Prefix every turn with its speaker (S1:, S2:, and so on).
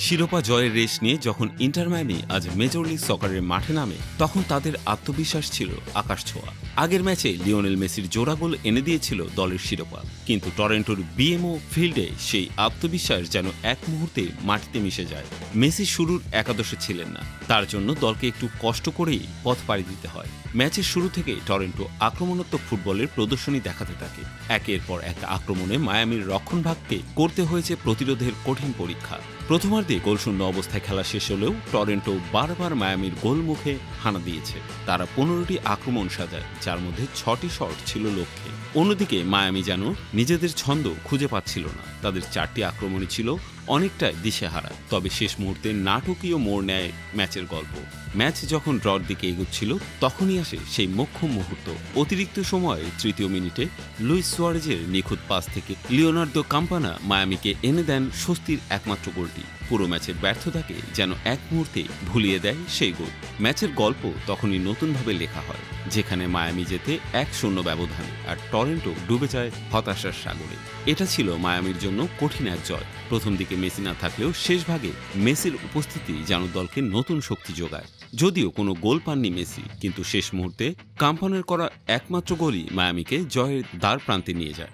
S1: শিরোপা জয়ের রেস নিয়ে যখন ইন্টার মায়ামি আজ মেজর লিগ সকারের মাঠে নামে তখন তাদের আত্মবিশ্বাস ছিল আকাশ ছোঁয়া। আগের ম্যাচে লিওনেল মেসির জোড়া গোল এনে দিয়েছিল দলের শিরোপা, কিন্তু টরন্টোর বিএমও ফিল্ডে সেই আত্মবিশ্বাস যেন এক মুহূর্তে মাটিতে মিশে যায়। মেসি শুরুর একাদশে ছিলেন না, তার জন্য দলকে একটু কষ্ট করেই পথ পাড়ি দিতে হয়। ম্যাচের শুরু থেকে টরন্টো আক্রমণাত্মক ফুটবলের প্রদর্শনী দেখাতে থাকে। একের পর এক আক্রমণে মায়ামির রক্ষণভাগকে করতে হয়েছে প্রতিরোধের কঠিন পরীক্ষা। প্রথমার্ধে গোলশূন্য অবস্থায় খেলা শেষ হলেও টরন্টো বারবার মায়ামির গোল মুখে হানা দিয়েছে। তারা 15টি আক্রমণ সাজায়, যার মধ্যে 6টি শট ছিল লক্ষ্যে। অন্যদিকে মায়ামি যেন নিজেদের ছন্দ খুঁজে পাচ্ছিল না। তাদের 4টি আক্রমণই ছিল অনেকটাই দিশেহারা। তবে শেষ মুহূর্তে নাটকীয় মোড় নেয় ম্যাচের গল্প। ম্যাচ যখন ড্রর দিকে এগোচ্ছিল তখনই আসে সেই মোক্ষম মুহূর্ত। অতিরিক্ত সময়ে তৃতীয় মিনিটে লুইস সুয়ারেজের নিখুঁত পাস থেকে লিওনার্দো কাম্পানা মায়ামিকে এনে দেন স্বস্তির একমাত্র গোলটি। পুরো ম্যাচের ব্যর্থতাকে যেন এক মুহূর্তে ভুলিয়ে দেয় সেই গোল। ম্যাচের গল্প তখনই নতুনভাবে লেখা হয়, যেখানে মায়ামি জেতে 1-0 ব্যবধানে আর টরন্টো ডুবে যায় হতাশার সাগরে। এটা ছিল মায়ামির জন্য কঠিন এক জয়। প্রথম দিকে মেসি না থাকলেও শেষ ভাগে মেসির উপস্থিতি যেন দলকে নতুন শক্তি যোগায়। যদিও কোনো গোল পাননি মেসি, কিন্তু শেষ মুহূর্তে কাম্পানের করা একমাত্র গোলই মায়ামিকে জয়ের দ্বার প্রান্তে নিয়ে যায়।